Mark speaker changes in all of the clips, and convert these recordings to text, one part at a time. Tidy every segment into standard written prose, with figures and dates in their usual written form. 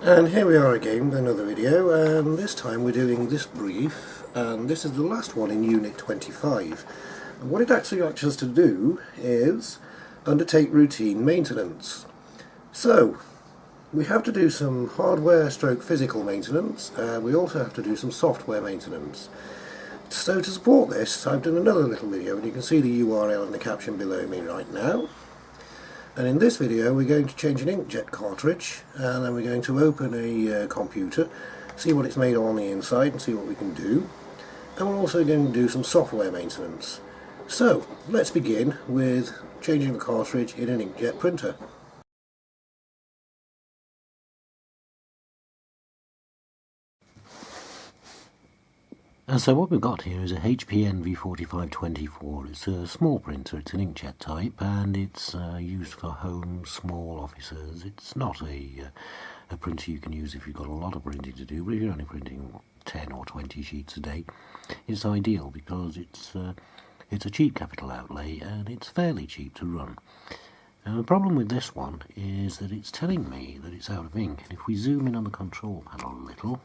Speaker 1: And here we are again with another video, and this time we're doing this brief, and this is the last one in Unit 25. And what it actually asks us to do is undertake routine maintenance. So, we have to do some hardware stroke physical maintenance, we also have to do some software maintenance. So to support this, I've done another little video, and you can see the URL in the caption below me right now. And in this video we're going to change an inkjet cartridge, and then we're going to open a computer, see what it's made on the inside and see what we can do. And we're also going to do some software maintenance. So let's begin with changing the cartridge in an inkjet printer.
Speaker 2: And so what we've got here is a HP NV4524. It's a small printer, it's an inkjet type, and it's used for home, small offices. It's not a printer you can use if you've got a lot of printing to do, but if you're only printing 10 or 20 sheets a day, it's ideal because it's a cheap capital outlay and it's fairly cheap to run. And the problem with this one is that it's telling me that it's out of ink, and if we zoom in on the control panel a little,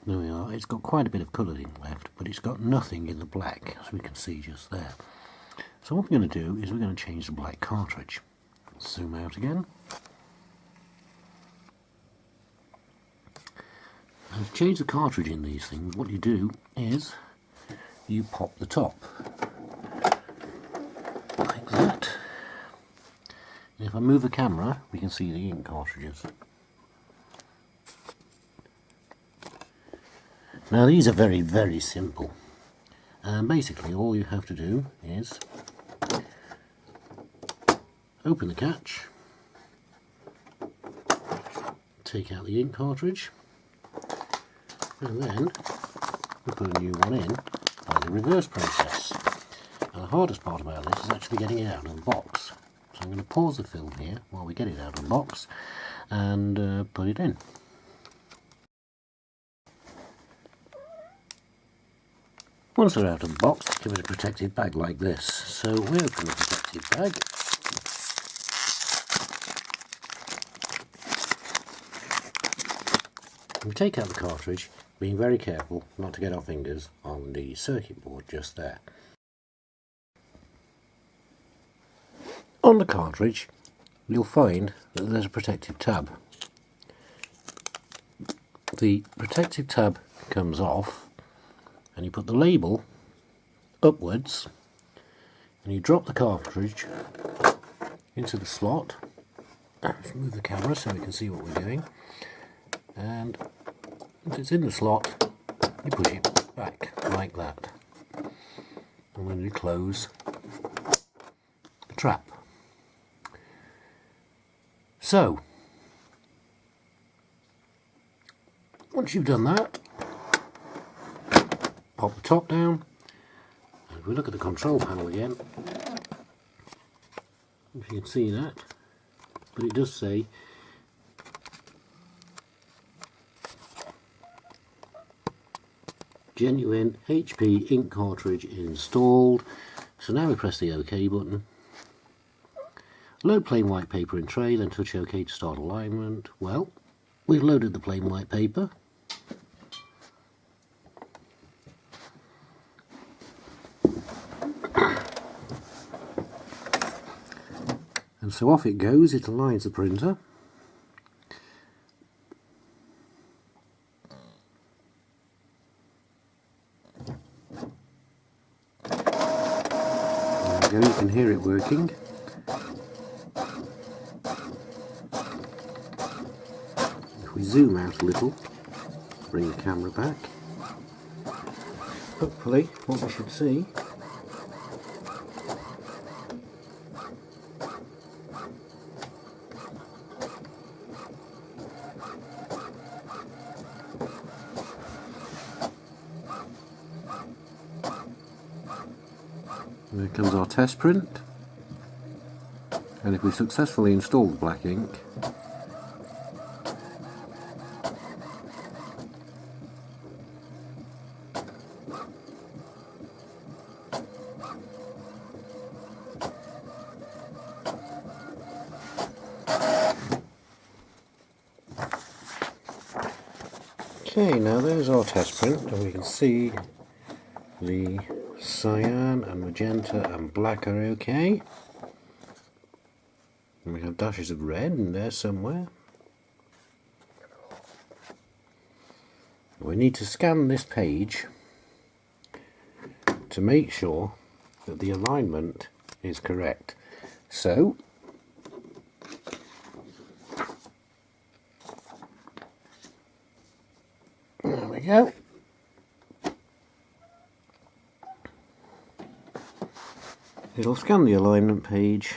Speaker 2: there we are. It's got quite a bit of coloured ink left, but it's got nothing in the black, as we can see just there. So what we're going to do is we're going to change the black cartridge. Let's zoom out again. And to change the cartridge in these things, what you do is you pop the top like that. And if I move the camera, we can see the ink cartridges. Now these are very, very simple, and basically all you have to do is open the catch, take out the ink cartridge, and then we put a new one in by the reverse process. And the hardest part about this is actually getting it out of the box. So I'm going to pause the film here while we get it out of the box and put it in. Once they're out of the box, give it a protective bag like this. So we open the protective bag. We take out the cartridge, being very careful not to get our fingers on the circuit board just there. On the cartridge, you'll find that there's a protective tab. The protective tab comes off, and you put the label upwards, and you drop the cartridge into the slot. Let's move the camera so we can see what we're doing, and once it's in the slot you push it back like that, and then you close the trap. So once you've done that, pop the top down, and if we look at the control panel again, if you can see that, but it does say genuine HP ink cartridge installed. So now we press the OK button, load plain white paper in tray, then touch OK to start alignment. Well, we've loaded the plain white paper. And so off it goes, it aligns the printer. There we go, you can hear it working. If we zoom out a little, bring the camera back, hopefully what we should see there comes our test print, and if we successfully install the black ink, Okay, now there's our test print, and we can see the cyan and magenta and black are okay. And we have dashes of red in there somewhere. We need to scan this page to make sure that the alignment is correct. So, there we go. It'll scan the alignment page.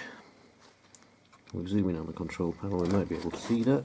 Speaker 2: We'll zoom in on the control panel, we might be able to see that.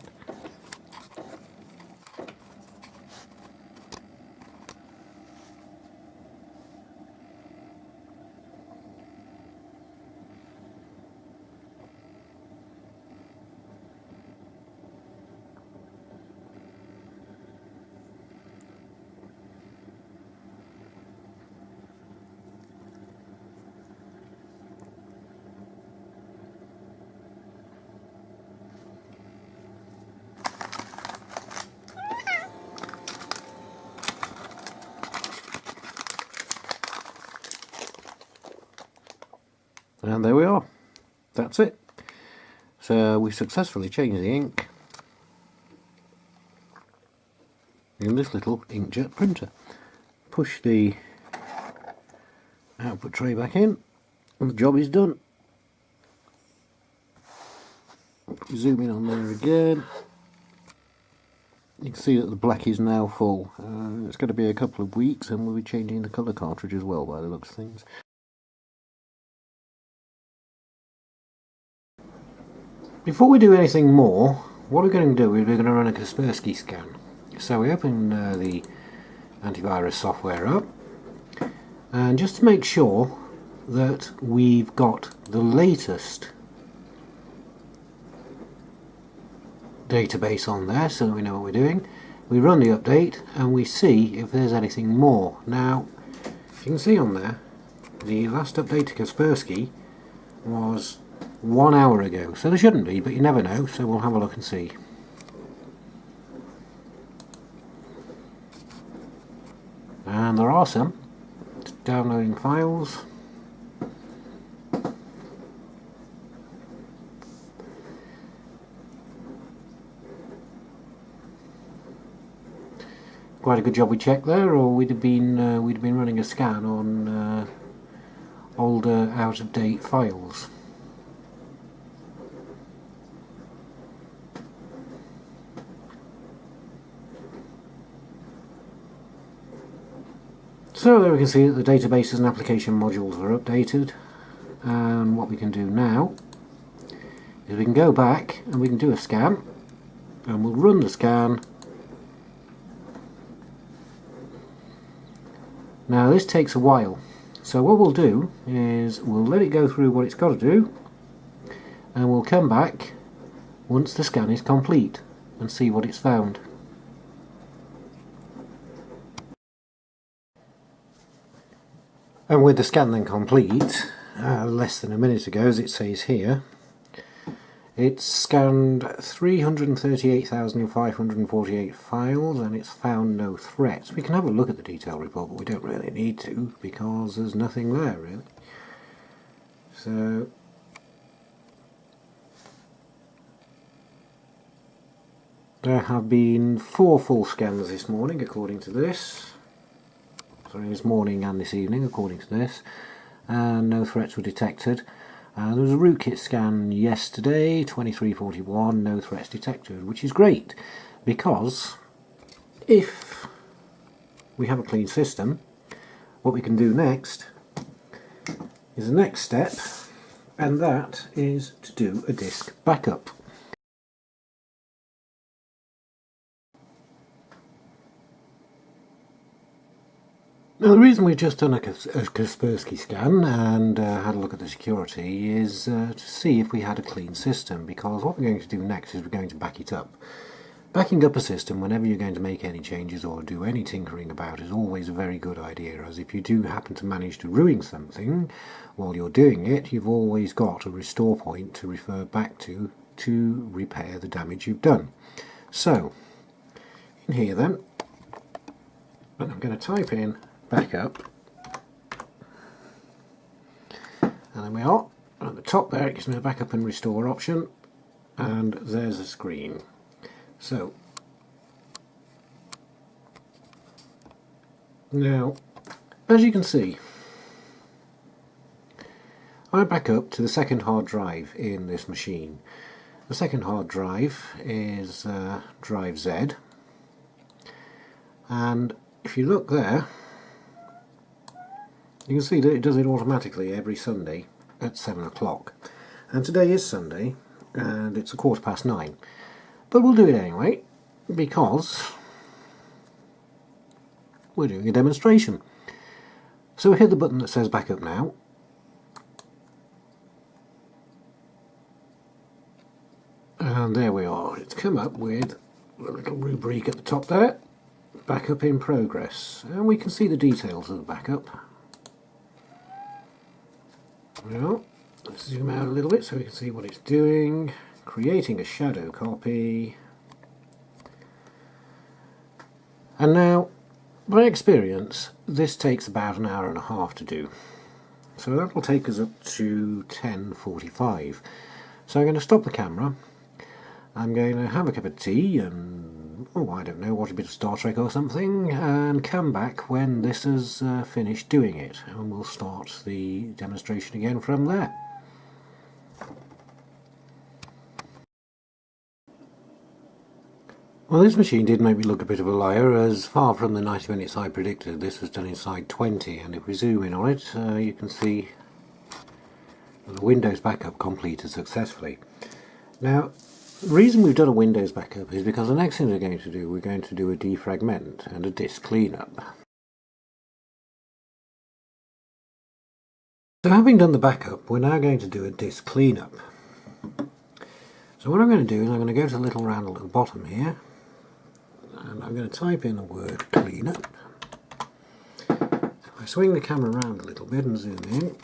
Speaker 2: And there we are. That's it. So we successfully changed the ink in this little inkjet printer. Push the output tray back in and the job is done. Zoom in on there again. You can see that the black is now full. It's going to be a couple of weeks and we'll be changing the colour cartridge as well by the looks of things. Before we do anything more, what we're going to do is we're going to run a Kaspersky scan. So we open the antivirus software up, and just to make sure that we've got the latest database on there so that we know what we're doing, we run the update and we see if there's anything more. Now, you can see on there, the last update to Kaspersky was 1 hour ago, so there shouldn't be, but you never know, so we'll have a look and see. And there are some. It's downloading files. Quite a good job we checked there, or we'd have been running a scan on older, out-of-date files. So there we can see that the databases and application modules are updated, and what we can do now is we can go back and we can do a scan, and we'll run the scan. Now this takes a while, so what we'll do is we'll let it go through what it's got to do, and we'll come back once the scan is complete and see what it's found. And with the scan then complete, less than a minute ago as it says here, it's scanned 338,548 files and it's found no threats. We can have a look at the detail report, but we don't really need to because there's nothing there really. So there have been 4 full scans this morning according to this. Sorry, this morning and this evening according to this, and no threats were detected. There was a rootkit scan yesterday, 2341, no threats detected, which is great because if we have a clean system, what we can do next is the next step, and that is to do a disk backup. Now the reason we've just done a Kaspersky scan and had a look at the security is to see if we had a clean system, because what we're going to do next is we're going to back it up. Backing up a system whenever you're going to make any changes or do any tinkering about is always a very good idea, as if you do happen to manage to ruin something while you're doing it, you've always got a restore point to refer back to repair the damage you've done. So, in here then, And I'm going to type in backup, and then we are at the top there. It gives me a backup and restore option, and there's a screen. So now, as you can see, I back up to the second hard drive in this machine. The second hard drive is drive Z, and if you look there, you can see that it does it automatically every Sunday at 7 o'clock. And today is Sunday, and it's 9:15. But we'll do it anyway, because we're doing a demonstration. So we hit the button that says backup now. And there we are. It's come up with a little rubric at the top there. Backup in progress. And we can see the details of the backup. Well, let's zoom out a little bit so we can see what it's doing. Creating a shadow copy. And now, by experience, this takes about an hour and a half to do. So that will take us up to 10:45. So I'm going to stop the camera. I'm going to have a cup of tea and, oh, I don't know, watch a bit of Star Trek or something, and come back when this has finished doing it, and we'll start the demonstration again from there. Well, this machine did make me look a bit of a liar, as far from the 90 minutes I predicted. This was done inside 20, and if we zoom in on it, you can see the Windows backup completed successfully. Now, the reason we've done a Windows backup is because the next thing we're going to do a defragment and a disk cleanup. So having done the backup, we're now going to do a disk cleanup. So what I'm going to do is I'm going to go to the little roundel at the bottom here, and I'm going to type in the word cleanup. If I swing the camera around a little bit and zoom in,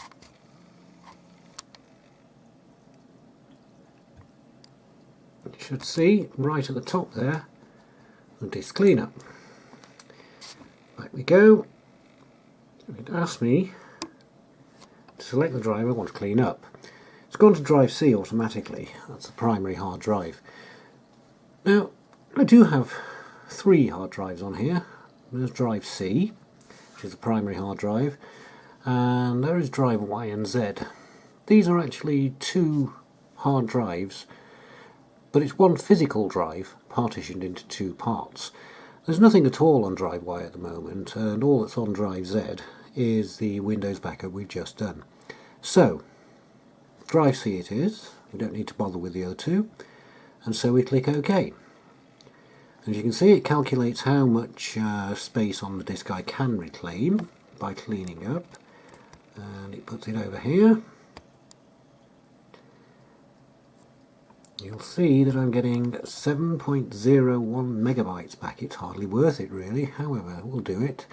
Speaker 2: you should see right at the top there the disk cleanup. Back we go. It asks me to select the drive I want to clean up. It's gone to drive C automatically. That's the primary hard drive. Now, I do have 3 hard drives on here. There's drive C, which is the primary hard drive, and there is drive Y and Z. These are actually 2 hard drives, but it's one physical drive partitioned into 2 parts. There's nothing at all on drive Y at the moment, and all that's on drive Z is the Windows backup we've just done. So, drive C it is. We don't need to bother with the other 2, and so we click OK. As you can see, it calculates how much space on the disk I can reclaim by cleaning up, and it puts it over here. You'll see that I'm getting 7.01 megabytes back. It's hardly worth it really, however, we'll do it.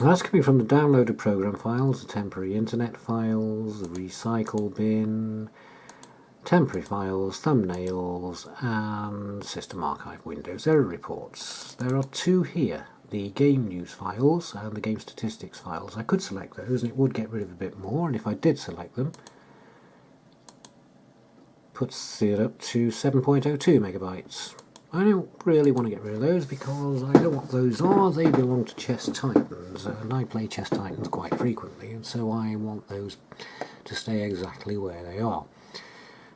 Speaker 2: That's coming from the downloaded program files, the temporary internet files, the recycle bin, temporary files, thumbnails, and system archive Windows error reports. There are 2 here, the game news files and the game statistics files. I could select those and it would get rid of a bit more, and if I did select them, puts it up to 7.02 megabytes. I don't really want to get rid of those because I know what those are. They belong to Chess Titans, and I play Chess Titans quite frequently, and so I want those to stay exactly where they are.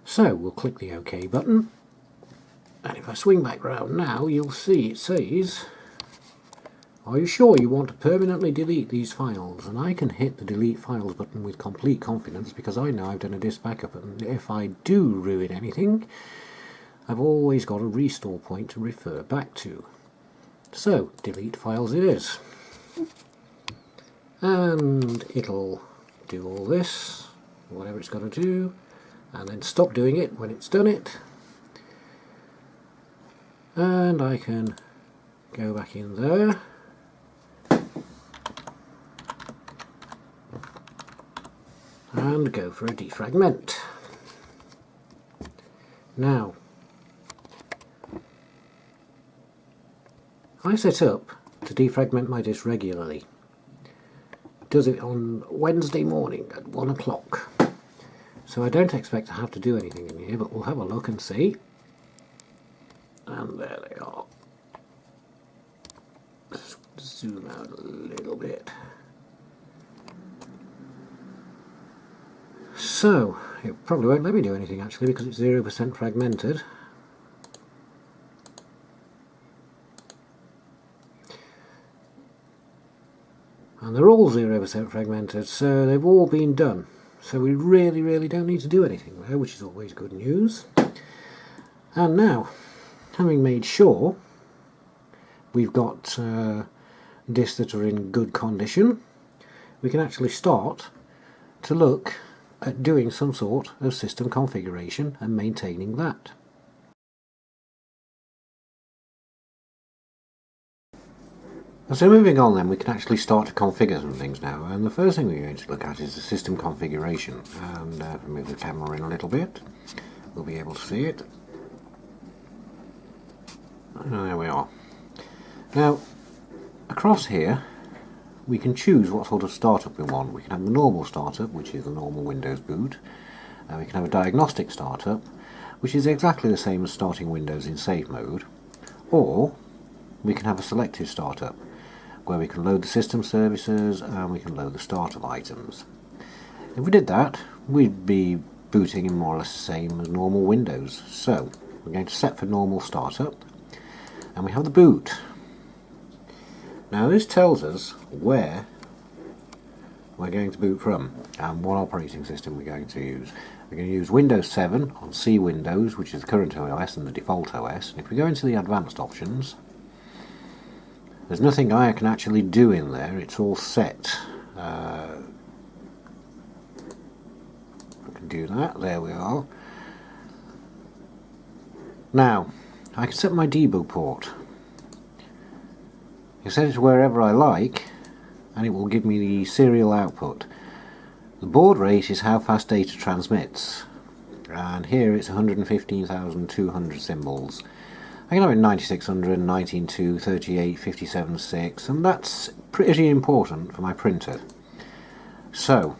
Speaker 2: So we'll click the OK button, and if I swing back round now, you'll see it says, are you sure you want to permanently delete these files? And I can hit the delete files button with complete confidence because I know I've done a disk backup, and if I do ruin anything, I've always got a restore point to refer back to. So, delete files it is. And it'll do all this, whatever it's got to do, and then stop doing it when it's done it. And I can go back in there. And go for a defragment. Now, I set up to defragment my disk regularly. It does it on Wednesday morning at 1 o'clock. So I don't expect to have to do anything in here, but we'll have a look and see. And there they are. Let's zoom out a little bit. So, it probably won't let me do anything actually because it's 0% fragmented. And they're all 0% fragmented, so they've all been done. So we really don't need to do anything there, which is always good news. And now, having made sure we've got disks that are in good condition, we can actually start to look at doing some sort of system configuration and maintaining that. So moving on then, we can actually start to configure some things now, and the first thing we're going to look at is the system configuration. And if we move the camera in a little bit, we'll be able to see it. And there we are. Now, across here, we can choose what sort of startup we want. We can have the normal startup, which is the normal Windows boot. We can have a diagnostic startup, which is exactly the same as starting Windows in safe mode. Or we can have a selective startup, where we can load the system services and we can load the startup items. If we did that, we'd be booting in more or less the same as normal Windows. So we're going to set for normal startup, and we have the boot. Now this tells us where we're going to boot from and what operating system we're going to use. We're going to use Windows 7 on C Windows, which is the current OS and the default OS. And if we go into the advanced options, there's nothing I can actually do in there, it's all set. I can do that, there we are. Now, I can set my debug port. I can set it to wherever I like, and it will give me the serial output. The baud rate is how fast data transmits, and here it's 115,200 symbols. I can have it 9600, 19.2, 38, 57.6, and that's pretty important for my printer. So,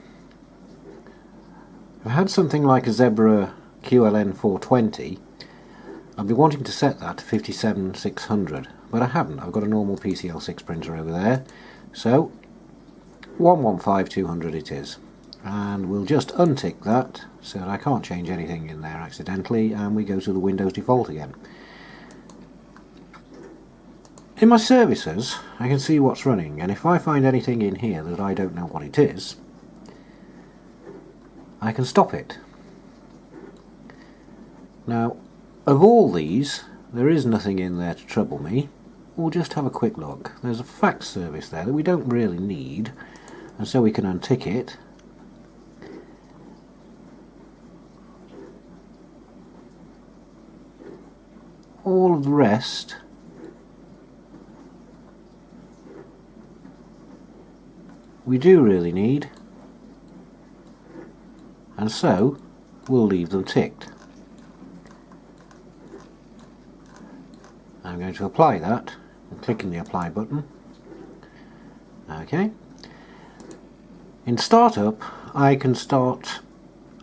Speaker 2: if I had something like a Zebra QLN 420, I'd be wanting to set that to 57.600, but I haven't. I've got a normal PCL6 printer over there, so 115.200 it is. And we'll just untick that so that I can't change anything in there accidentally, and we go to the Windows default again. In my services, I can see what's running, and if I find anything in here that I don't know what it is, I can stop it. Now, of all these, there is nothing in there to trouble me. We'll just have a quick look. There's a fax service there that we don't really need, and so we can untick it. All of the rest we do really need, and so we'll leave them ticked. I'm going to apply that and clicking the apply button. Okay. In startup, I can start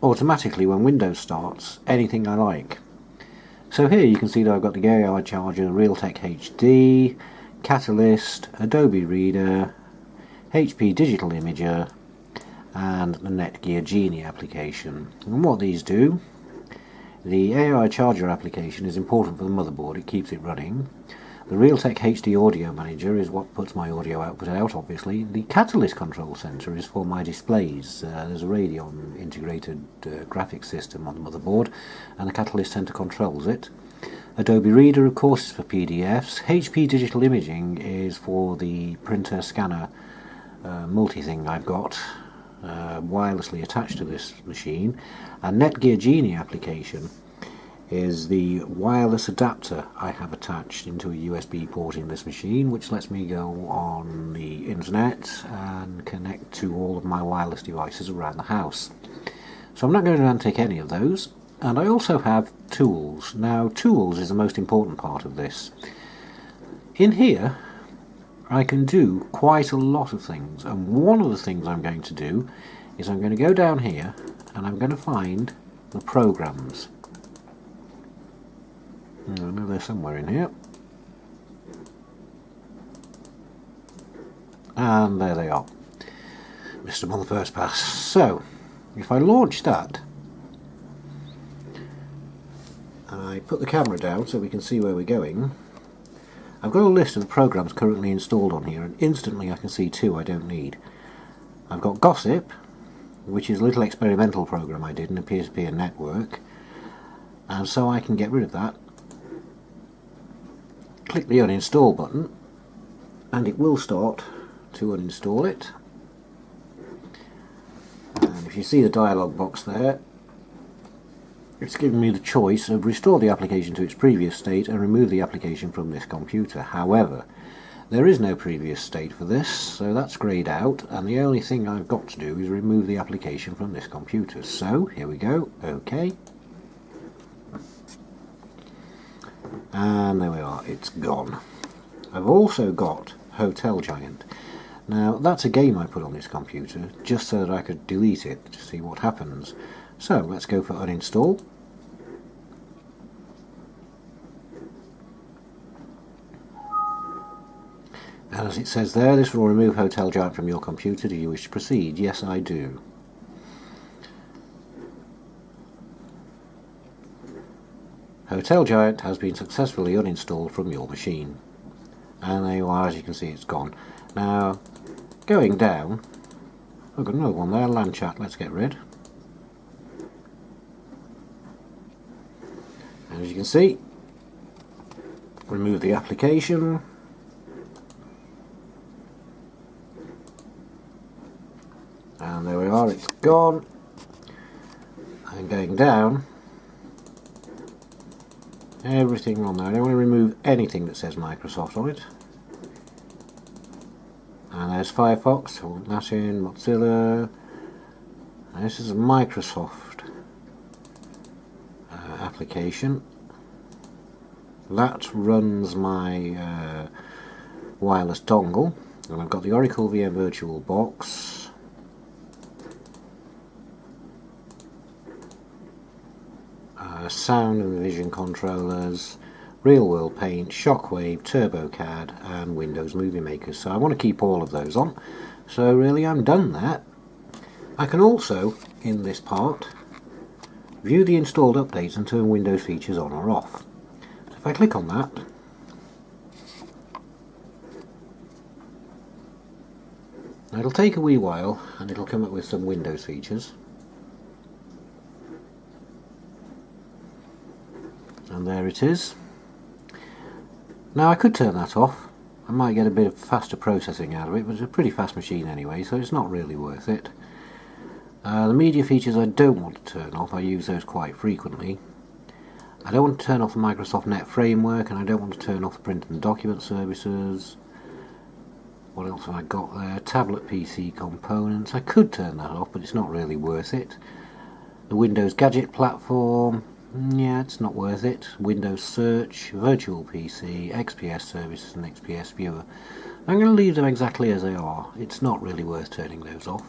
Speaker 2: automatically when Windows starts anything I like. So here you can see that I've got the AI Charger, Realtek HD, Catalyst, Adobe Reader, HP Digital Imager, and the Netgear Genie application. And what these do, the AI Charger application is important for the motherboard, it keeps it running. The Realtek HD Audio Manager is what puts my audio output out, obviously. The Catalyst Control Center is for my displays. There's a Radeon integrated graphics system on the motherboard, and the Catalyst Center controls it. Adobe Reader, of course, is for PDFs. HP Digital Imaging is for the printer scanner multi-thing I've got wirelessly attached to this machine. And Netgear Genie application is the wireless adapter I have attached into a USB port in this machine, which lets me go on the internet and connect to all of my wireless devices around the house. So I'm not going to untick any of those. And I also have tools. Now, tools is the most important part of this. In here I can do quite a lot of things, and one of the things I'm going to do is I'm going to go down here and I'm going to find the programs. I know they're somewhere in here. And there they are. Missed them on the first pass. So, if I launch that, and I put the camera down so we can see where we're going, I've got a list of the programs currently installed on here, and instantly I can see two I don't need. I've got Gossip, which is a little experimental program I did in a peer-to-peer network, and so I can get rid of that. Click the uninstall button and it will start to uninstall it. And if you see the dialog box there, it's given me the choice of restore the application to its previous state and remove the application from this computer. However, there is no previous state for this, so that's greyed out, and the only thing I've got to do is remove the application from this computer. So here we go, OK. And there we are, it's gone. I've also got Hotel Giant. Now that's a game I put on this computer just so that I could delete it to see what happens. So let's go for uninstall. And as it says there, this will remove Hotel Giant from your computer. Do you wish to proceed? Yes, I do. Hotel Giant has been successfully uninstalled from your machine. And there you are, as you can see, it's gone. Now, going down, I've got another one there, LAN chat, let's get rid. And as you can see, remove the application. And there we are, it's gone. And going down, everything on there. I don't want to remove anything that says Microsoft on it. And there's Firefox, Latin, Mozilla. And this is a Microsoft application. That runs my wireless dongle. And I've got the Oracle VM VirtualBox. Sound and vision controllers, Real World Paint, Shockwave, TurboCAD and Windows Movie Maker. So I want to keep all of those on. So really I'm done there. I can also, in this part, view the installed updates and turn Windows features on or off. So if I click on that, it'll take a wee while and it'll come up with some Windows features. And there it is. Now I could turn that off. I might get a bit of faster processing out of it, but it's a pretty fast machine anyway, so it's not really worth it. The media features I don't want to turn off. I use those quite frequently. I don't want to turn off the Microsoft Net Framework, and I don't want to turn off the print and document services. What else have I got there? Tablet PC components. I could turn that off, but it's not really worth it. The Windows Gadget platform. Yeah, it's not worth it. Windows Search, Virtual PC, XPS Services and XPS Viewer. I'm going to leave them exactly as they are. It's not really worth turning those off.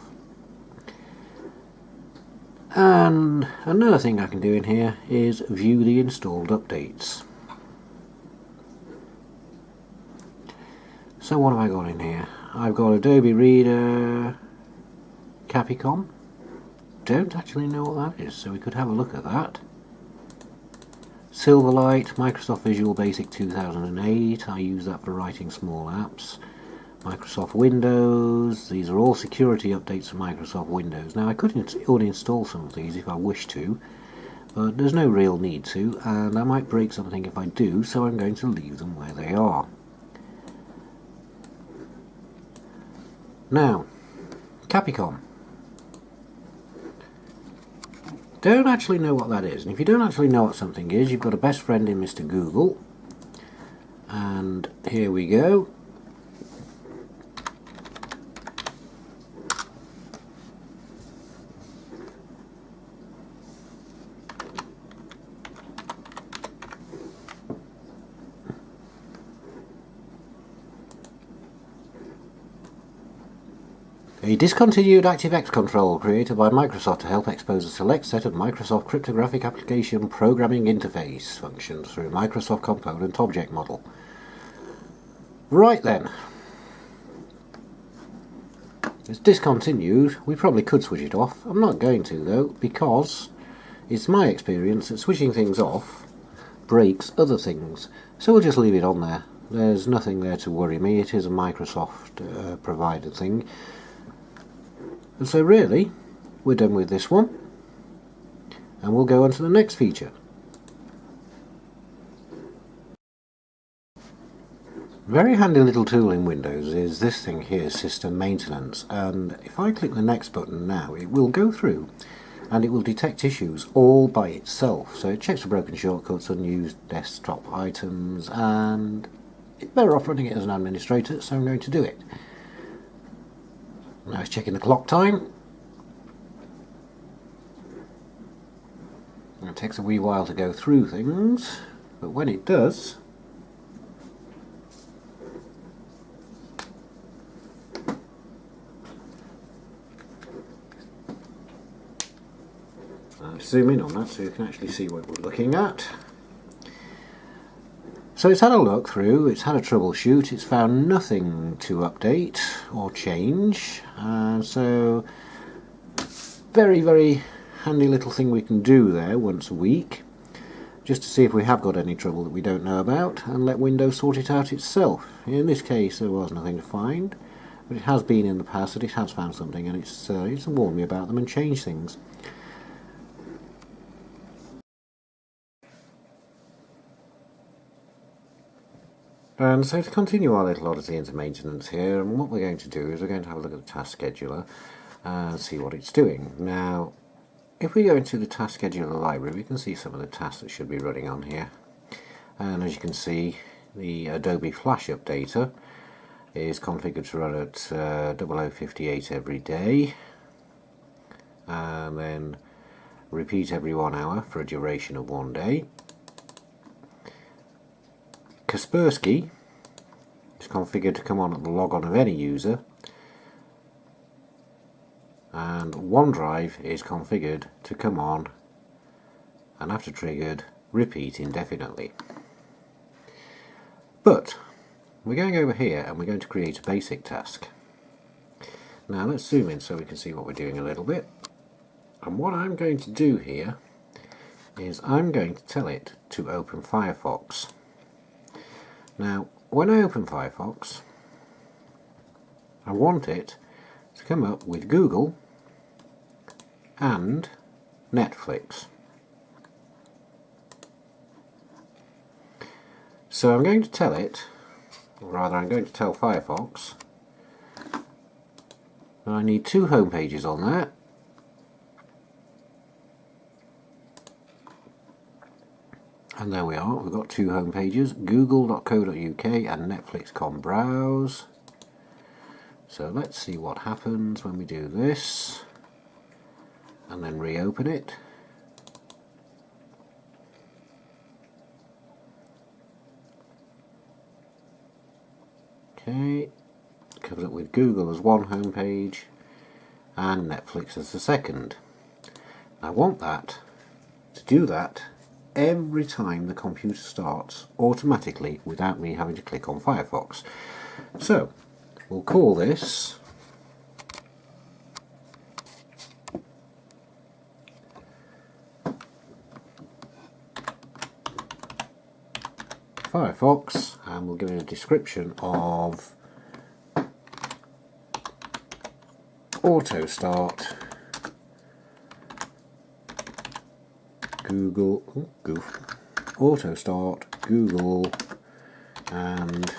Speaker 2: And another thing I can do in here is view the installed updates. So what have I got in here? I've got Adobe Reader, Capcom. Don't actually know what that is, so we could have a look at that. Silverlight, Microsoft Visual Basic 2008, I use that for writing small apps. Microsoft Windows, these are all security updates for Microsoft Windows. Now I could uninstall some of these if I wish to, but there's no real need to, and I might break something if I do, so I'm going to leave them where they are. Now, Capcom. Don't actually know what that is, and if you don't actually know what something is, you've got a best friend in Mr. Google. And here we go. A discontinued ActiveX control created by Microsoft to help expose a select set of Microsoft cryptographic application programming interface functions through Microsoft Component Object Model. Right then. It's discontinued. We probably could switch it off. I'm not going to though, because it's my experience that switching things off breaks other things. So we'll just leave it on there. There's nothing there to worry me. It is a Microsoft provided thing. And so really, we're done with this one. And we'll go on to the next feature. Very handy little tool in Windows is this thing here, System Maintenance. And if I click the next button now, it will go through and it will detect issues all by itself. So it checks for broken shortcuts, unused desktop items, and it's better off running it as an administrator, so I'm going to do it. Now it's checking the clock time. It takes a wee while to go through things, but when it does, I'll zoom in on that so you can actually see what we're looking at. So it's had a look through, it's had a troubleshoot, it's found nothing to update or change, so very, very handy little thing we can do there once a week, just to see if we have got any trouble that we don't know about, and let Windows sort it out itself. In this case there was nothing to find, but it has been in the past that it has found something, and it's warned me about them and changed things. And so to continue our little odyssey into maintenance here, and what we're going to do is we're going to have a look at the task scheduler and see what it's doing. Now, if we go into the task scheduler library, we can see some of the tasks that should be running on here. And as you can see, the Adobe Flash Updater is configured to run at 0058 every day, and then repeat every 1 hour for a duration of 1 day. Kaspersky is configured to come on at the logon of any user, and OneDrive is configured to come on and after triggered repeat indefinitely. But we're going over here and we're going to create a basic task. Now let's zoom in so we can see what we're doing a little bit, and what I'm going to do here is I'm going to tell it to open Firefox. Now, when I open Firefox, I want it to come up with Google and Netflix. So I'm going to tell it, or rather I'm going to tell Firefox, that I need 2 home pages on there. And there we are, we've got 2 home pages, google.co.uk and Netflix.com browse. So let's see what happens when we do this, and then reopen it. Okay, it comes up with Google as 1 home page and Netflix as the 2nd. I want that to do that every time the computer starts automatically without me having to click on Firefox. So we'll call this Firefox, and we'll give it a description of auto start Google, auto start Google and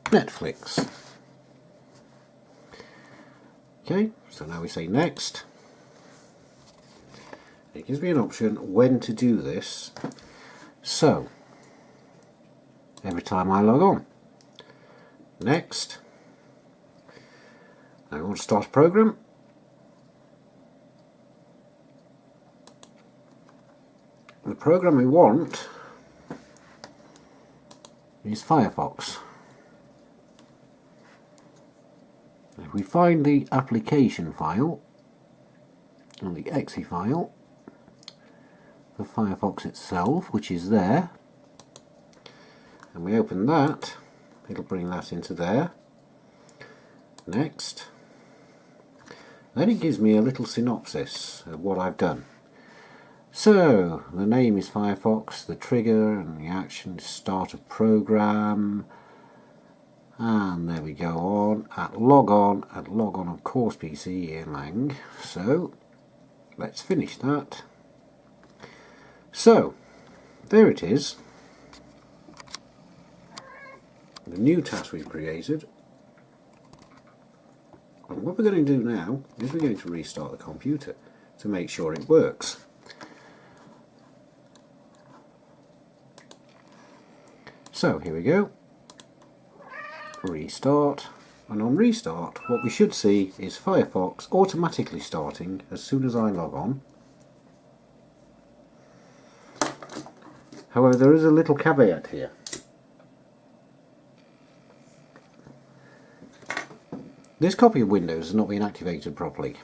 Speaker 2: Netflix. Okay, so now we say next. It gives me an option when to do this. So every time I log on, next, I want to start a program. The program we want is Firefox. we find the application file, or the exe file, for Firefox itself, which is there, and we open that, it'll bring that into there. Next. Then it gives me a little synopsis of what I've done. So, the name is Firefox, the trigger and the action is start a program, and there we go on, at logon of course PC Erlang. So, let's finish that. So, there it is, the new task we've created. And what we're going to do now is we're going to restart the computer to make sure it works. So here we go, restart, and on restart what we should see is Firefox automatically starting as soon as I log on. However, there is a little caveat here. This copy of Windows has not been activated properly,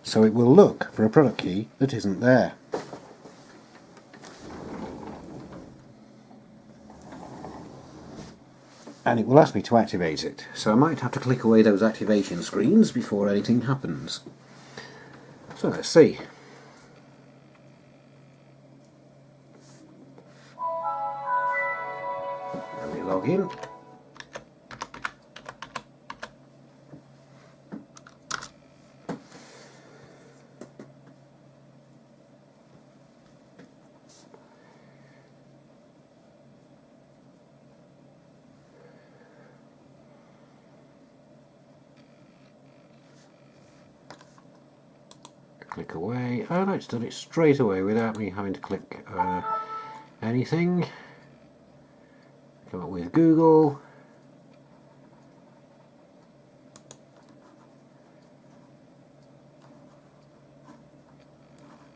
Speaker 2: so it will look for a product key that isn't there. And it will ask me to activate it, so I might have to click away those activation screens before anything happens. So let's see. Let me log in. Click away, and it's done it straight away without me having to click anything. Come up with Google,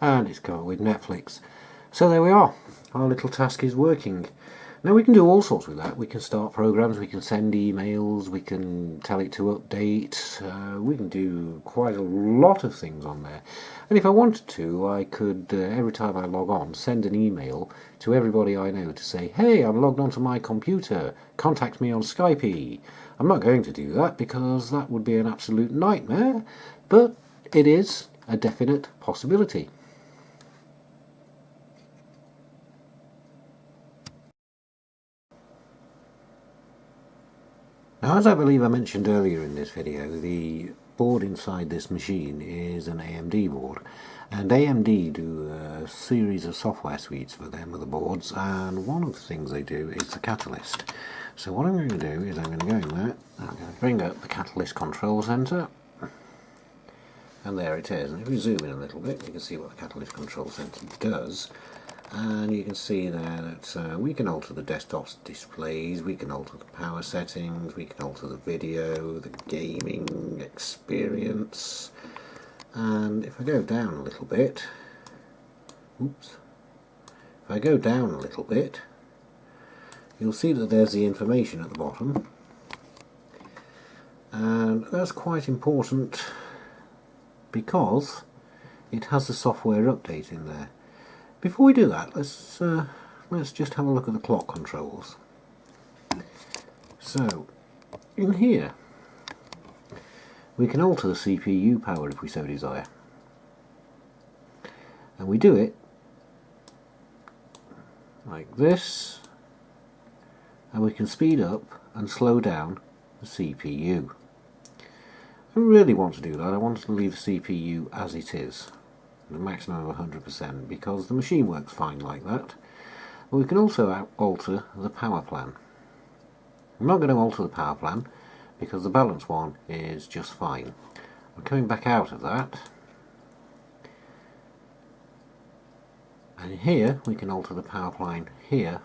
Speaker 2: and it's come up with Netflix. So there we are, our little task is working. Now we can do all sorts with that. We can start programs, we can send emails, we can tell it to update, we can do quite a lot of things on there. And if I wanted to, I could, every time I log on, send an email to everybody I know to say, hey, I'm logged onto my computer, contact me on Skype. I'm not going to do that because that would be an absolute nightmare, but it is a definite possibility. Now, as I believe I mentioned earlier in this video, the board inside this machine is an AMD board, and AMD do a series of software suites for their motherboards, and one of the things they do is the Catalyst. So what I'm going to do is I'm going to go in there, I'm going to bring up the Catalyst control center, and there it is. And if we zoom in a little bit, you can see what the Catalyst control center does. And you can see there that we can alter the desktop displays, we can alter the power settings, we can alter the video, the gaming experience. And if I go down a little bit, oops, if I go down a little bit, you'll see that there's the information at the bottom. And that's quite important because it has the software update in there. Before we do that, let's just have a look at the clock controls. So, in here, we can alter the CPU power if we so desire. And we do it like this, and we can speed up and slow down the CPU. I really want to do that. I want to leave the CPU as it is, the maximum of 100%, because the machine works fine like that. But we can also alter the power plan. I'm not going to alter the power plan because the balance one is just fine. I'm coming back out of that, and here we can alter the power plan here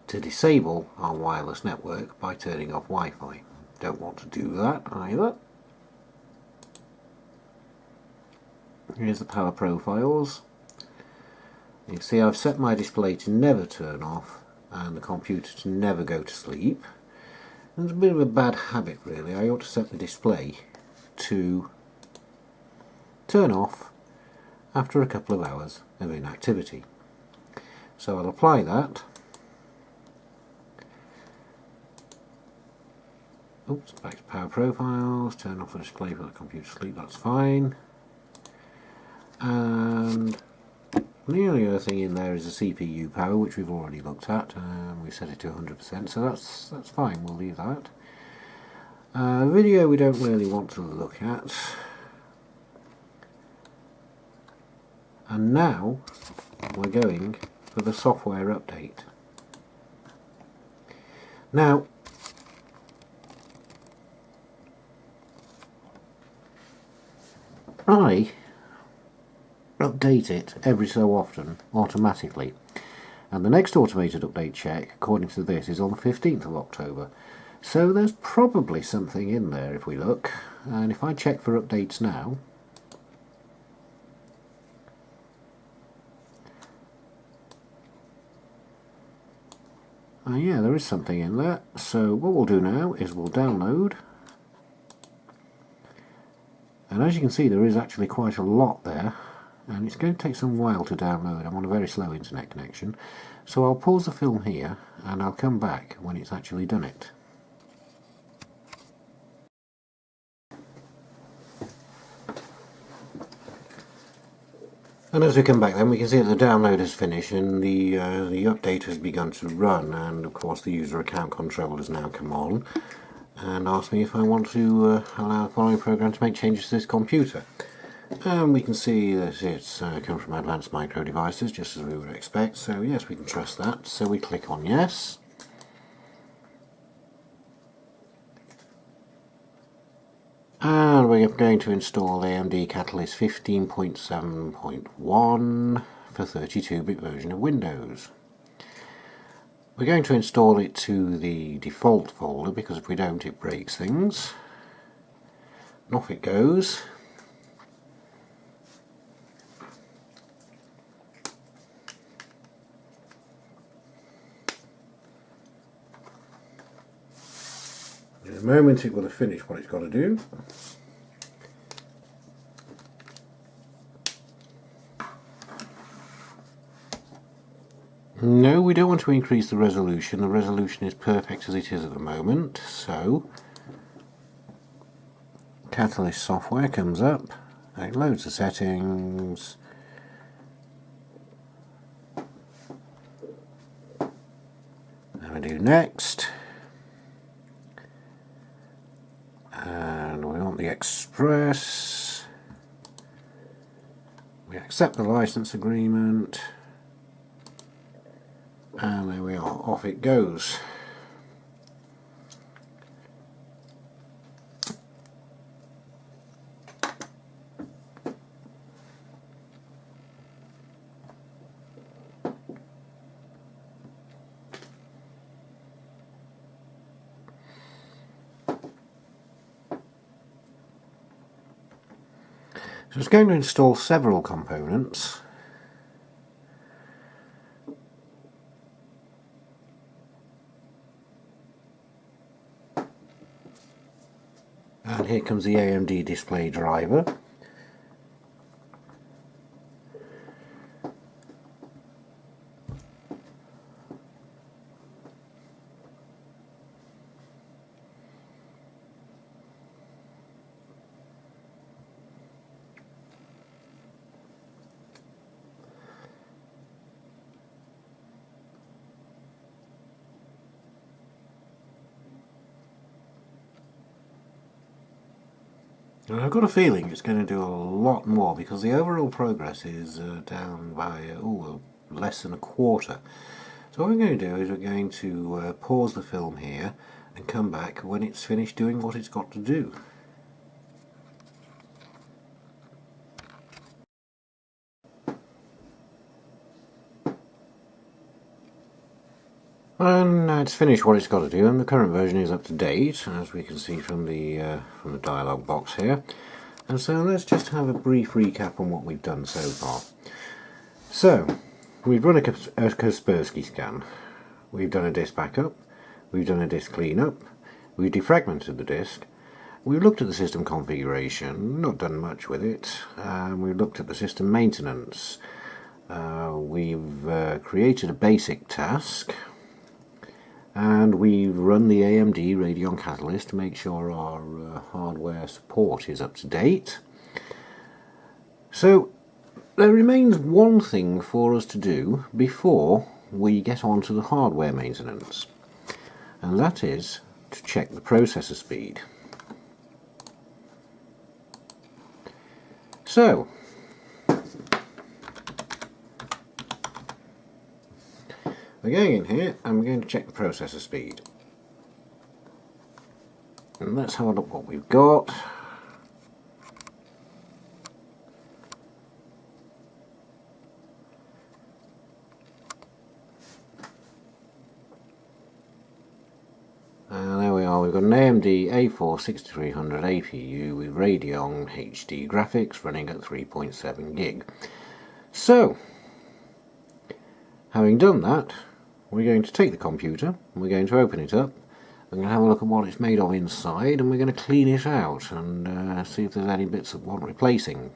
Speaker 2: to disable our wireless network by turning off Wi-Fi. Don't want to do that either. Here's the power profiles. You can see I've set my display to never turn off and the computer to never go to sleep. It's a bit of a bad habit really. I ought to set the display to turn off after a couple of hours of inactivity. So I'll apply that. Oops, back to power profiles, turn off the display for the computer sleep, that's fine. And the only other thing in there is the CPU power, which we've already looked at. We set it to 100%, so that's fine, we'll leave that. Video we don't really want to look at. And now we're going for the software update. Now, I update it every so often automatically, and the next automated update check according to this is on the 15th of October, so there's probably something in there if we look. And if I check for updates now, yeah, there is something in there. So what we'll do now is we'll download. And as you can see, there is actually quite a lot there, and it's going to take some while to download. I'm on a very slow internet connection, so I'll pause the film here and I'll come back when it's actually done it. And as we come back then, we can see that the download has finished and the update has begun to run, and of course the user account control has now come on and asked me if I want to allow the following program to make changes to this computer. And we can see that it's come from Advanced Micro Devices, just as we would expect, so yes, we can trust that. So we click on yes. And we're going to install AMD Catalyst 15.7.1 for 32-bit version of Windows. We're going to install it to the default folder, because if we don't it breaks things. And off it goes. In a moment it will have finished what it's got to do. No, we don't want to increase the resolution. The resolution is perfect as it is at the moment. So, Catalyst software comes up, it loads the settings. Then we do next. And we want the Express. We accept the license agreement. And there we are, off it goes. So it's going to install several components. And here comes the AMD display driver. And I've got a feeling it's going to do a lot more, because the overall progress is down by less than a quarter. So what we're going to do is we're going to pause the film here and come back when it's finished doing what it's got to do. And now it's finished what it's got to do, and the current version is up to date, as we can see from the dialog box here. And so let's just have a brief recap on what we've done so far. So, we've run a Kaspersky scan, we've done a disk backup, we've done a disk cleanup, We've defragmented the disk. We've looked at the system configuration, not done much with it. We've looked at the system maintenance. We've created a basic task, and we've run the AMD Radeon Catalyst to make sure our hardware support is up to date. So there remains one thing for us to do before we get on to the hardware maintenance, and that is to check the processor speed. So we're going in here and we're going to check the processor speed. And let's have a look what we've got. There we are, we've got an AMD A4 6300 APU with Radeon HD graphics running at 3.7 gig. So, having done that, we're going to take the computer, and we're going to open it up, we're going to have a look at what it's made of inside, and we're going to clean it out and see if there's any bits that want replacing.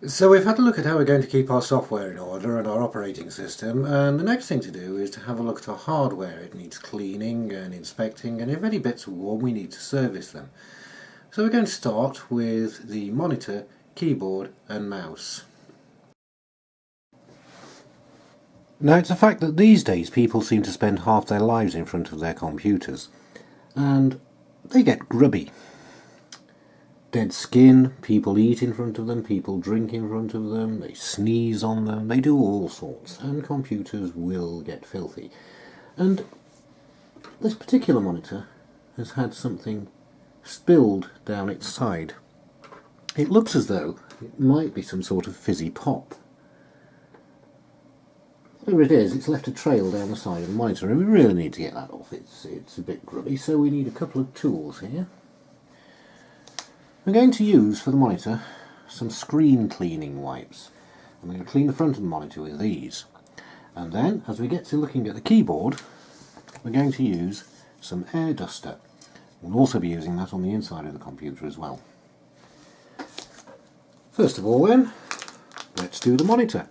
Speaker 1: So we've had a look at how we're going to keep our software in order and our operating system, and the next thing to do is to have a look at our hardware. It needs cleaning and inspecting, and if any bits are worn we need to service them. So we're going to start with the monitor, keyboard and mouse.
Speaker 2: Now, it's a fact that these days people seem to spend half their lives in front of their computers, and they get grubby. Dead skin, people eat in front of them, people drink in front of them, they sneeze on them, they do all sorts, and computers will get filthy. And this particular monitor has had something spilled down its side. It looks as though it might be some sort of fizzy pop. Whatever it is, it's left a trail down the side of the monitor, and we really need to get that off. It's a bit grubby, so we need a couple of tools here. We're going to use, for the monitor, some screen cleaning wipes. I'm going to clean the front of the monitor with these. And then, as we get to looking at the keyboard, we're going to use some air duster. We'll also be using that on the inside of the computer as well. First of all then, let's do the monitor.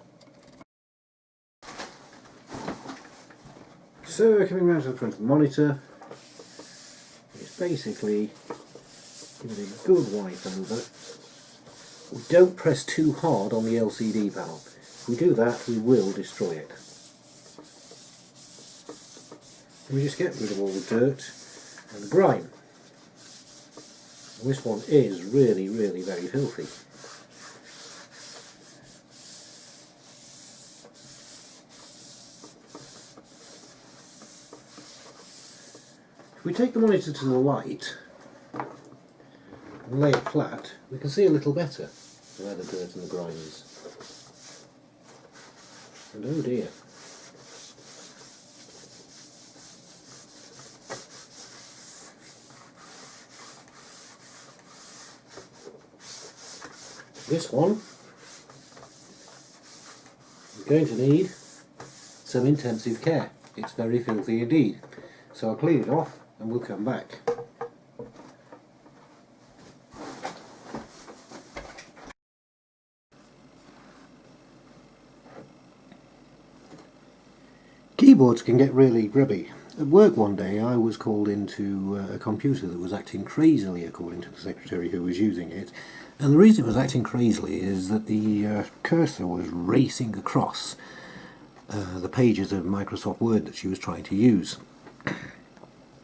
Speaker 2: So we're coming round to the front of the monitor. It's basically give it a good wipe over. We don't press too hard on the LCD panel. If we do that, we will destroy it. And we just get rid of all the dirt and the grime. And this one is really, really very filthy. If we take the monitor to the light and lay it flat, we can see a little better where the dirt and the grime is. And oh dear. This one is going to need some intensive care. It's very filthy indeed. So I'll clean it off and we'll come back. Keyboards can get really grubby. At work one day I was called into a computer that was acting crazily according to the secretary who was using it, and the reason it was acting crazily is that the cursor was racing across the pages of Microsoft Word that she was trying to use.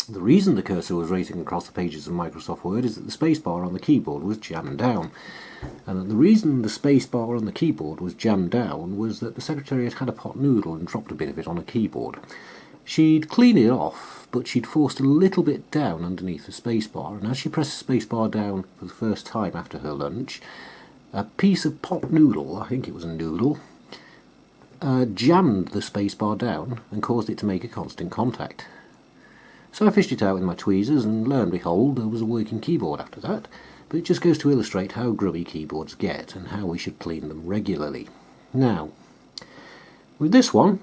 Speaker 2: The reason the cursor was racing across the pages of Microsoft Word is that the spacebar on the keyboard was jammed down. And the reason the spacebar on the keyboard was jammed down was that the secretary had had a pot noodle and dropped a bit of it on a keyboard. She'd cleaned it off, but she'd forced a little bit down underneath the spacebar, and as she pressed the spacebar down for the first time after her lunch, a piece of pot noodle, I think it was a noodle, jammed the spacebar down and caused it to make a constant contact. So I fished it out with my tweezers, and lo and behold, there was a working keyboard after that. but it just goes to illustrate how grubby keyboards get and how we should clean them regularly. Now, with this one,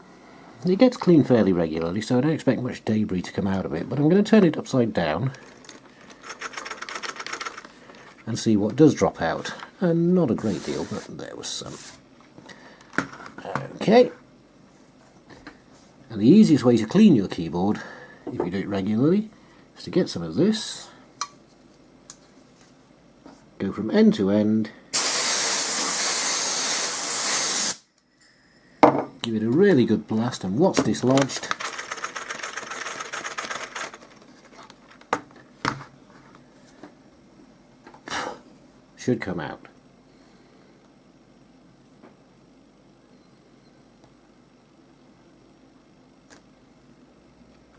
Speaker 2: it gets cleaned fairly regularly, so I don't expect much debris to come out of it, but I'm going to turn it upside down and see what does drop out. And not a great deal, but there was some. Okay. And the easiest way to clean your keyboard, if you do it regularly, is to get some of this, go from end to end, give it a really good blast, and what's dislodged should come out.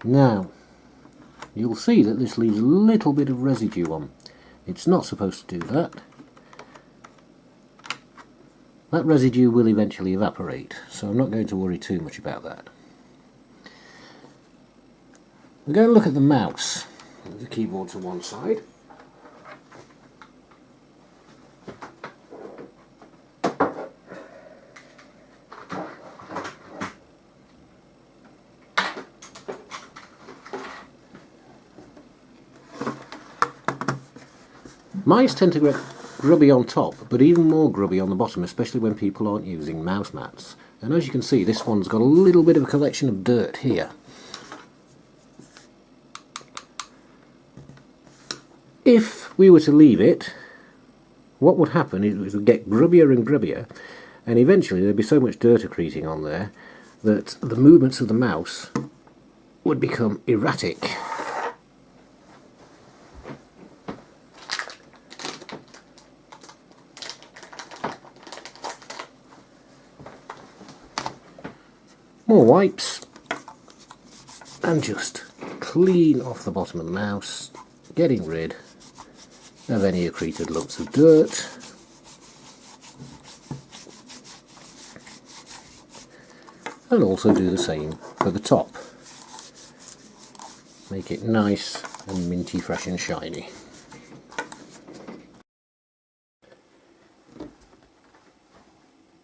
Speaker 2: Now, you'll see that this leaves a little bit of residue on. It's not supposed to do that. That residue will eventually evaporate, so I'm not going to worry too much about that. We're going to look at the mouse. The keyboard's on one side. Mice tend to get grubby on top, but even more grubby on the bottom, especially when people aren't using mouse mats. And as you can see, this one's got a little bit of a collection of dirt here. If we were to leave it, what would happen is it would get grubbier and grubbier, and eventually there'd be so much dirt accreting on there that the movements of the mouse would become erratic. More wipes, and just clean off the bottom of the mouse, getting rid of any accreted lumps of dirt. And also do the same for the top. Make it nice and minty fresh and shiny.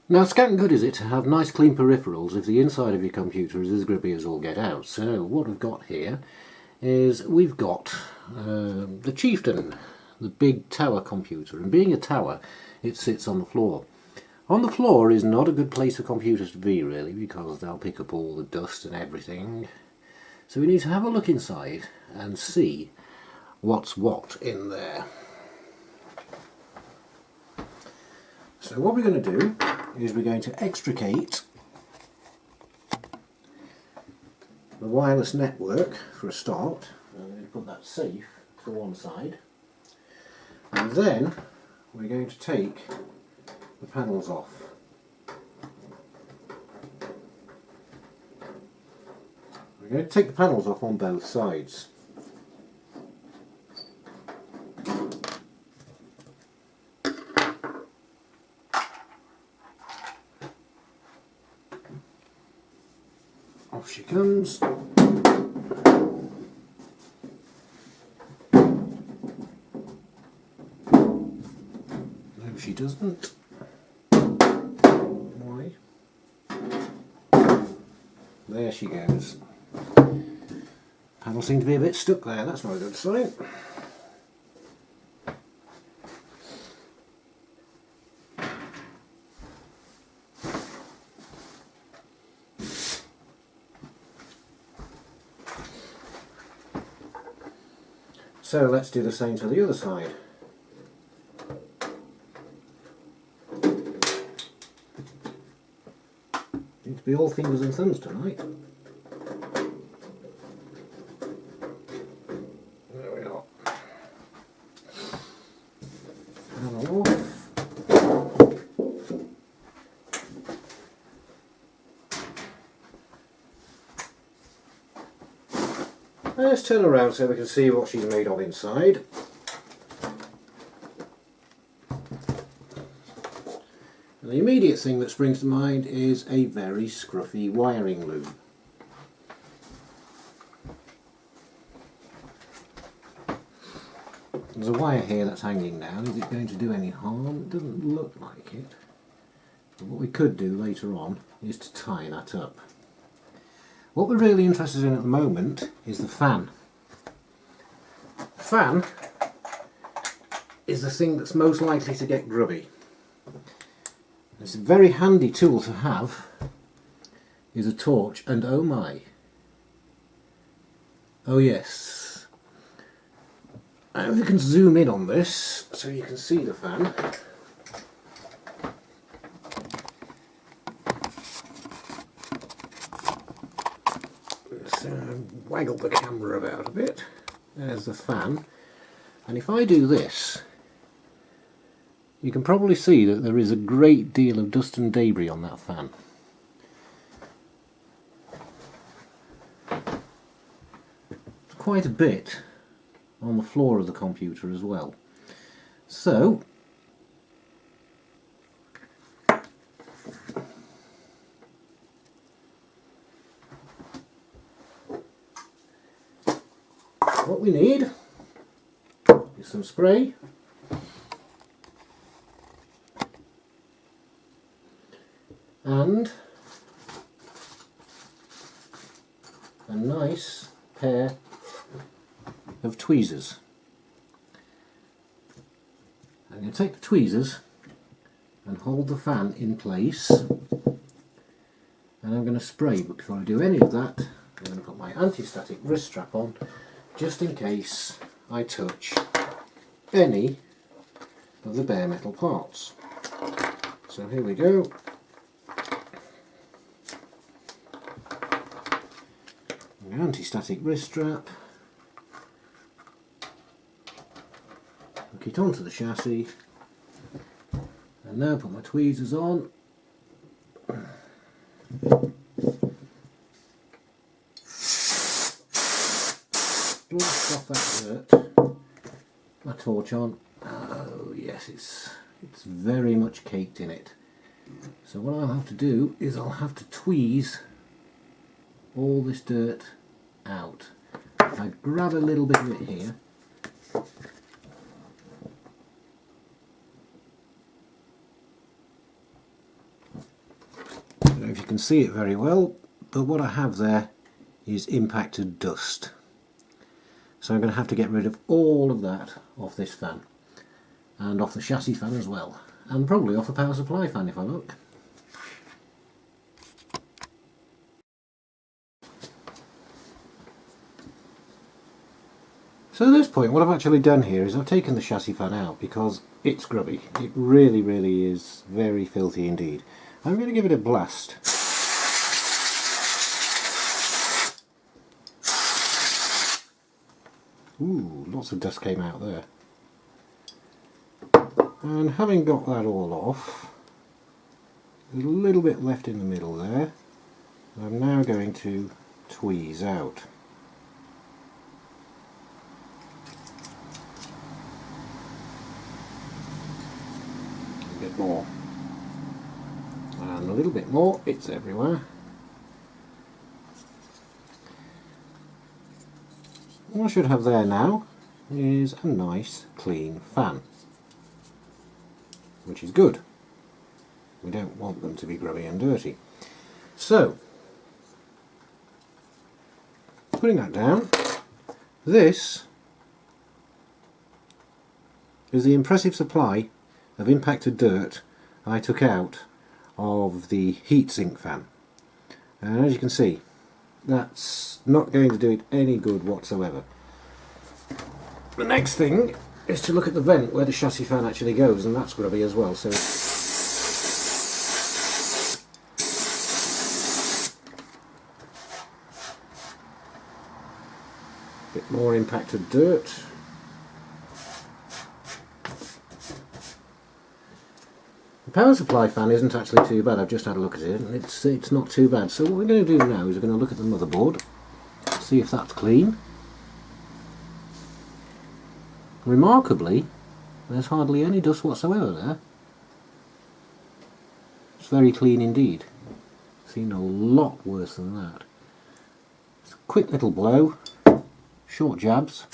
Speaker 2: Now, scant good is it to have nice clean peripherals if the inside of your computer is as grubby as all get out. So what we've got here is we've got the Chieftain, the big tower computer, and being a tower it sits on the floor. On the floor is not a good place for computers to be really, because they'll pick up all the dust and everything. So we need to have a look inside and see what's what in there. So what we're going to do is we're going to extricate the wireless network for a start. I'm going to put that safe to one side, and then we're going to take the panels off. We're going to take the panels off on both sides. Off she comes. No, she doesn't. Why? There she goes. Panel seems to be a bit stuck there, that's not a good sign. So let's do the same to the other side. Need to be all fingers and thumbs tonight. There we are. Panel off. Let's turn around so we can see what she's made of inside. And the immediate thing that springs to mind is a very scruffy wiring loom. There's a wire here that's hanging down. Is it going to do any harm? It doesn't look like it. But what we could do later on is to tie that up. What we're really interested in at the moment is the fan. The fan is the thing that's most likely to get grubby. It's a very handy tool to have is a torch, and oh my, oh yes. Now if you can zoom in on this so you can see the fan. Let's waggle the camera about a bit. There's the fan, and if I do this, you can probably see that there is a great deal of dust and debris on that fan. Quite a bit on the floor of the computer as well. So what we need is some spray and a nice pair of tweezers. I'm going to take the tweezers and hold the fan in place, and I'm going to spray, but before I do any of that I'm going to put my anti-static wrist strap on just in case I touch any of the bare metal parts. So here we go. My anti-static wrist strap. Hook it onto the chassis, and now put my tweezers on. Blast off that dirt. My torch on. Oh yes, it's very much caked in it. So what I'll have to do is I'll have to tweeze all this dirt out. If I grab a little bit of it here, I don't know if you can see it very well, but what I have there is impacted dust. So I'm going to have to get rid of all of that off this fan, and off the chassis fan as well, and probably off the power supply fan if I look. So at this point what I've actually done here is I've taken the chassis fan out because it's grubby. It really, really is very filthy indeed. I'm going to give it a blast. Ooh, lots of dust came out there. And having got that all off, there's a little bit left in the middle there. I'm now going to tweeze out. A bit more. And a little bit more, it's everywhere. What I should have there now is a nice clean fan, which is good. We don't want them to be grubby and dirty. So, putting that down, this is the impressive supply of impacted dirt I took out of the heatsink fan. And as you can see, that's not going to do it any good whatsoever. The next thing is to look at the vent where the chassis fan actually goes, and that's grubby as well. So a bit more impacted dirt. The power supply fan isn't actually too bad. I've just had a look at it and it's not too bad. So what we're going to do now is we're going to look at the motherboard, see if that's clean. Remarkably, there's hardly any dust whatsoever there. It's very clean indeed. Seen a lot worse than that. It's a quick little blow, short jabs.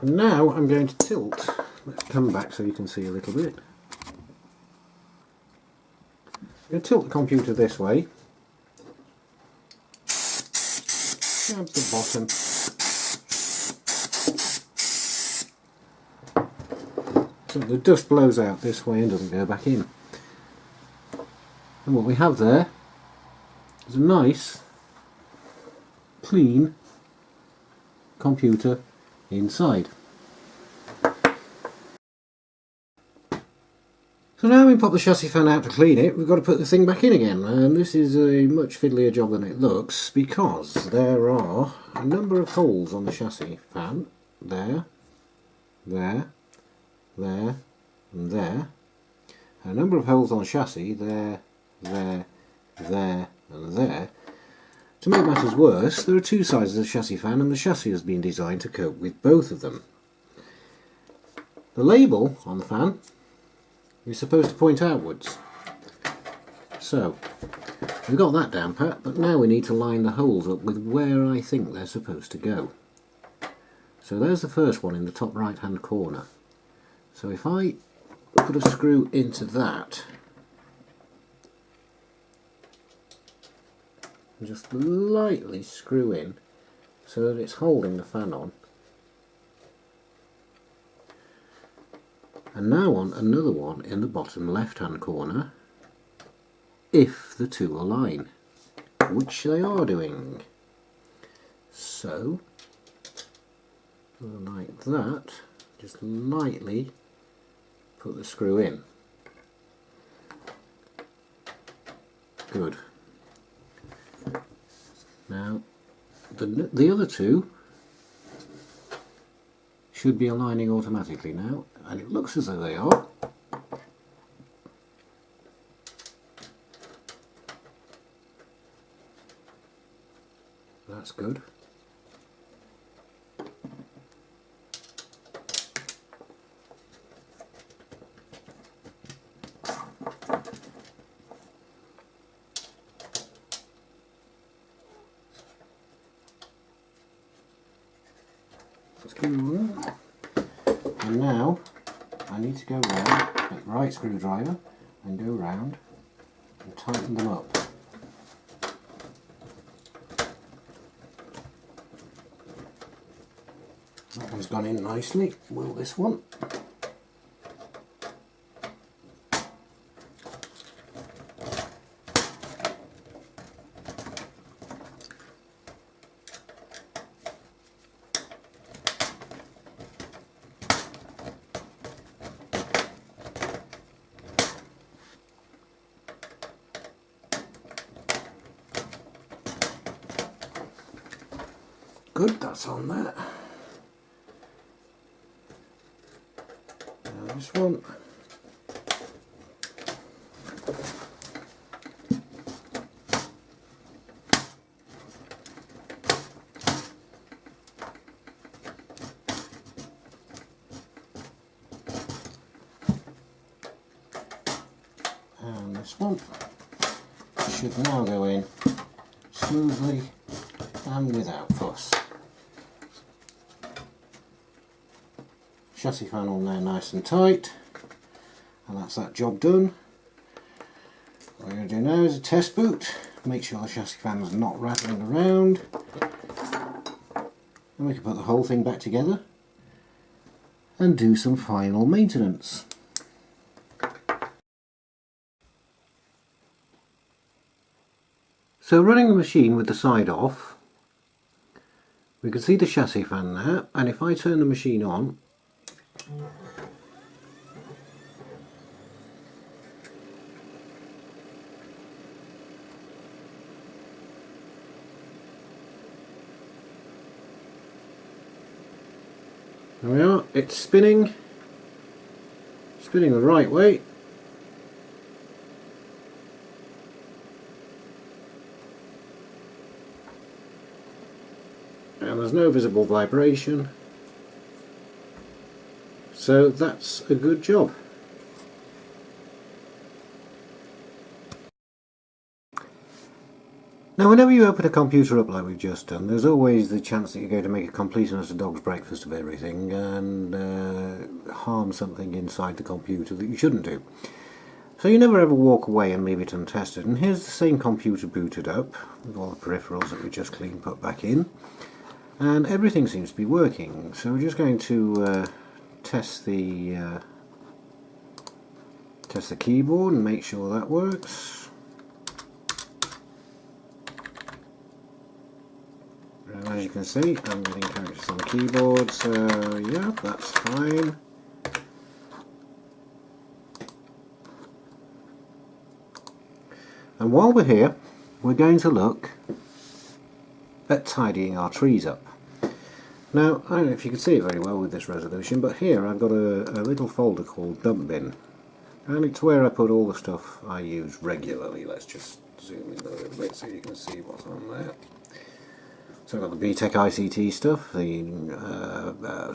Speaker 1: Now I'm going to tilt. Let's come back so you can see a little bit. I'm going to tilt the computer this way. Down to the bottom. So the dust blows out this way and doesn't go back in. And what we have there is a nice, clean computer inside. So now we pop the chassis fan out to clean it, we've got to put the thing back in again, and this is a much fiddlier job than it looks because there are a number of holes on the chassis fan. There, there, there and there. A number of holes on the chassis, there, there, there and there. To make matters worse, there are two sides of the chassis fan and the chassis has been designed to cope with both of them. The label on the fan is supposed to point outwards. So, we've got that down pat, but now we need to line the holes up with where I think they're supposed to go. So there's the first one in the top right hand corner. So if I put a screw into that, and just lightly screw in so that it's holding the fan on. And now on another one in the bottom left hand corner, if the two align, which they are doing. So, like that, just lightly put the screw in. Good. Now, the other two should be aligning automatically now, and it looks as though they are. That's good. And now I need to go round, get the right screwdriver and go round and tighten them up. That one's gone in nicely. Will this one? Good, that's on there. Now this one. And this one should now go in smoothly and without fuss. Chassis fan on there nice and tight, and that's that job done. What we're going to do now is a test boot, make sure the chassis fan is not rattling around, and we can put the whole thing back together and do some final maintenance. So running the machine with the side off, we can see the chassis fan there, and if I turn the machine on, there we are, it's spinning the right way. And there's no visible vibration. So that's a good job.
Speaker 2: Now, whenever you open a computer up like we've just done, there's always the chance that you're going to make a complete and utter dog's breakfast of everything and harm something inside the computer that you shouldn't do. So you never ever walk away and leave it untested. And here's the same computer booted up with all the peripherals that we just cleaned put back in, and everything seems to be working. So we're just going to test the keyboard and make sure that works. And as you can see, I'm getting characters on the keyboard, so yeah, that's fine. And while we're here, we're going to look at tidying our trees up. Now, I don't know if you can see it very well with this resolution, but here I've got a little folder called Dump Bin. And it's where I put all the stuff I use regularly. Let's just zoom in a little bit so you can see what's on there. So I've got the BTEC ICT stuff,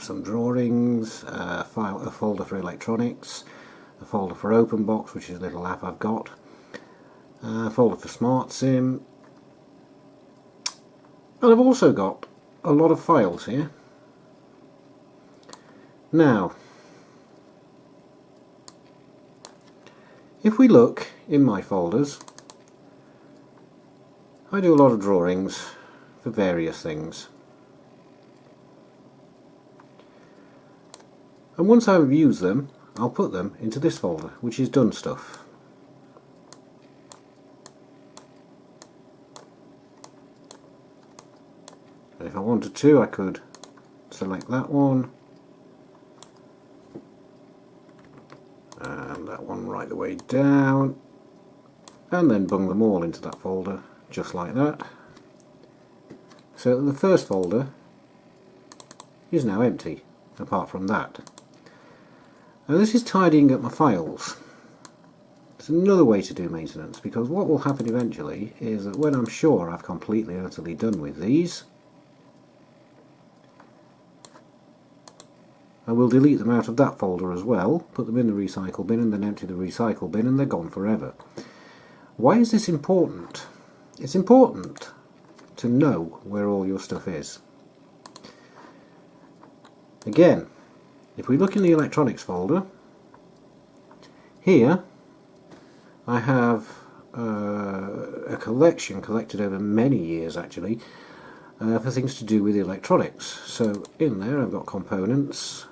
Speaker 2: some drawings, a folder for electronics, a folder for OpenBox, which is a little app I've got, a folder for SmartSim, and I've also got a lot of files here. Now, if we look in my folders, I do a lot of drawings for various things. And once I've used them, I'll put them into this folder, which is done stuff. And if I wanted to, I could select that one and that one right the way down, and then bung them all into that folder just like that. So the first folder is now empty, apart from that. Now this is tidying up my files. It's another way to do maintenance, because what will happen eventually is that when I'm sure I've completely and utterly done with these, I will delete them out of that folder as well, put them in the recycle bin and then empty the recycle bin, and they're gone forever. Why is this important? It's important to know where all your stuff is. Again, if we look in the electronics folder, here I have a collection collected over many years actually for things to do with electronics. So in there I've got components,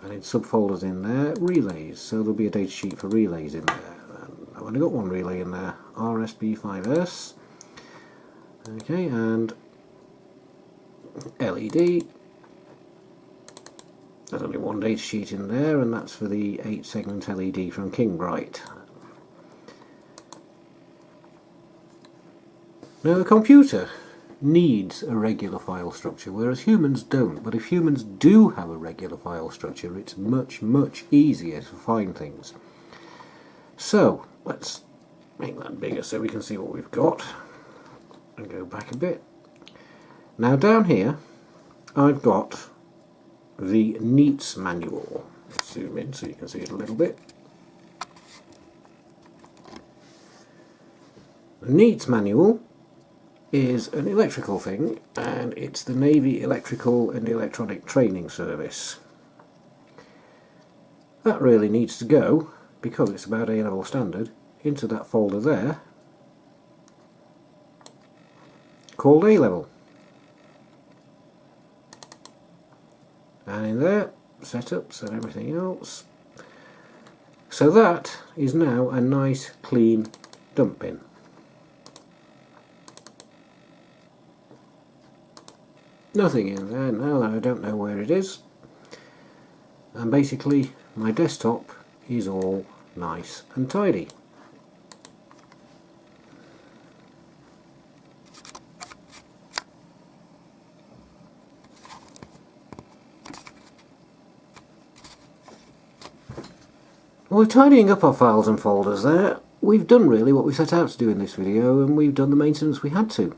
Speaker 2: and in subfolders in there, relays. So there'll be a data sheet for relays in there. And I've only got one relay in there, RSB5S. Okay, and LED. There's only one data sheet in there, and that's for the 8-segment LED from Kingbright. Now the computer needs a regular file structure, whereas humans don't. But if humans do have a regular file structure, it's much, much easier to find things. So let's make that bigger so we can see what we've got. And go back a bit. Now down here I've got the NEATS manual. Let's zoom in so you can see it a little bit. The NEATS manual is an electrical thing, and it's the Navy Electrical and Electronic Training Service. That really needs to go, because it's about A-level standard, into that folder there called A-level. And in there, setups and everything else. So that is now a nice clean dump bin. Nothing in there now that I don't know where it is. And basically my desktop is all nice and tidy. Well, with tidying up our files and folders there, we've done really what we set out to do in this video, and we've done the maintenance we had to.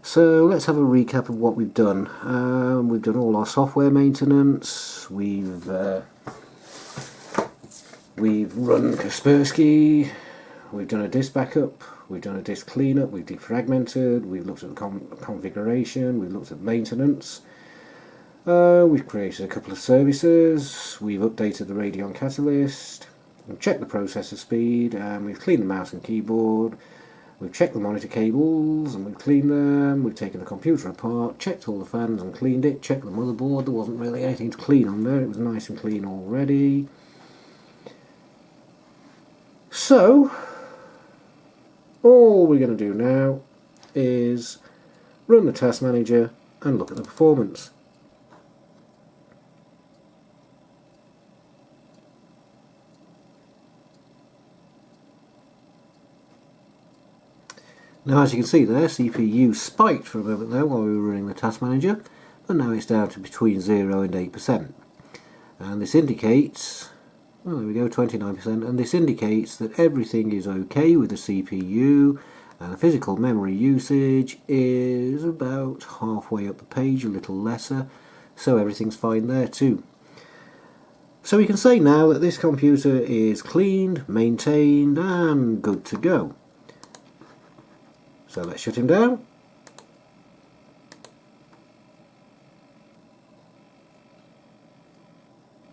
Speaker 2: So let's have a recap of what we've done. We've done all our software maintenance, we've run Kaspersky, we've done a disk backup,
Speaker 1: we've done a disk cleanup, we've defragmented, we've looked at the configuration, we've looked at maintenance, we've created a couple of services, we've updated the Radeon Catalyst, we've checked the processor speed, and we've cleaned the mouse and keyboard, we've checked the monitor cables and we've cleaned them, we've taken the computer apart, checked all the fans and cleaned it, checked the motherboard, there wasn't really anything to clean on there, it was nice and clean already. So, all we're going to do now is run the task manager and look at the performance. Now, as you can see there, CPU spiked for a moment there while we were running the task manager, but now it's down to between 0 and 8%. And this indicates, well, there we go, 29%, and this indicates that everything is okay with the CPU, and the physical memory usage is about halfway up the page, a little lesser, so everything's fine there too. So we can say now that this computer is cleaned, maintained, and good to go. So let's shut him down.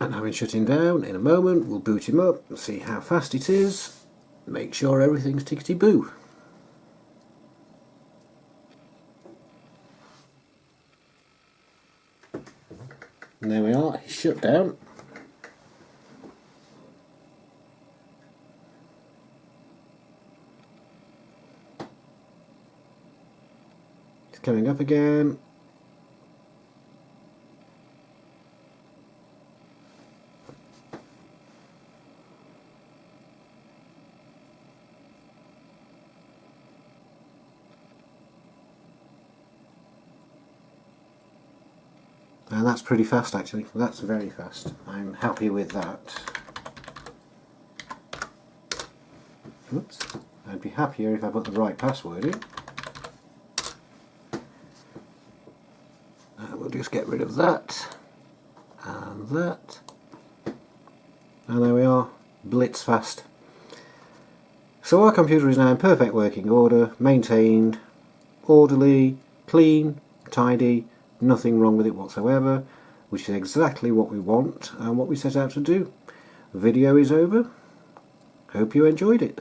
Speaker 1: And having shut him down, in a moment we'll boot him up and see how fast it is. Make sure everything's tickety-boo. And there we are, he's shut down. Coming up again. And that's pretty fast actually, that's very fast. I'm happy with that. Oops. I'd be happier if I put the right password in. We'll just get rid of that and that, and there we are, blitz fast. So our computer is now in perfect working order, maintained, orderly, clean, tidy, nothing wrong with it whatsoever, which is exactly what we want and what we set out to do. The video is over. Hope you enjoyed it.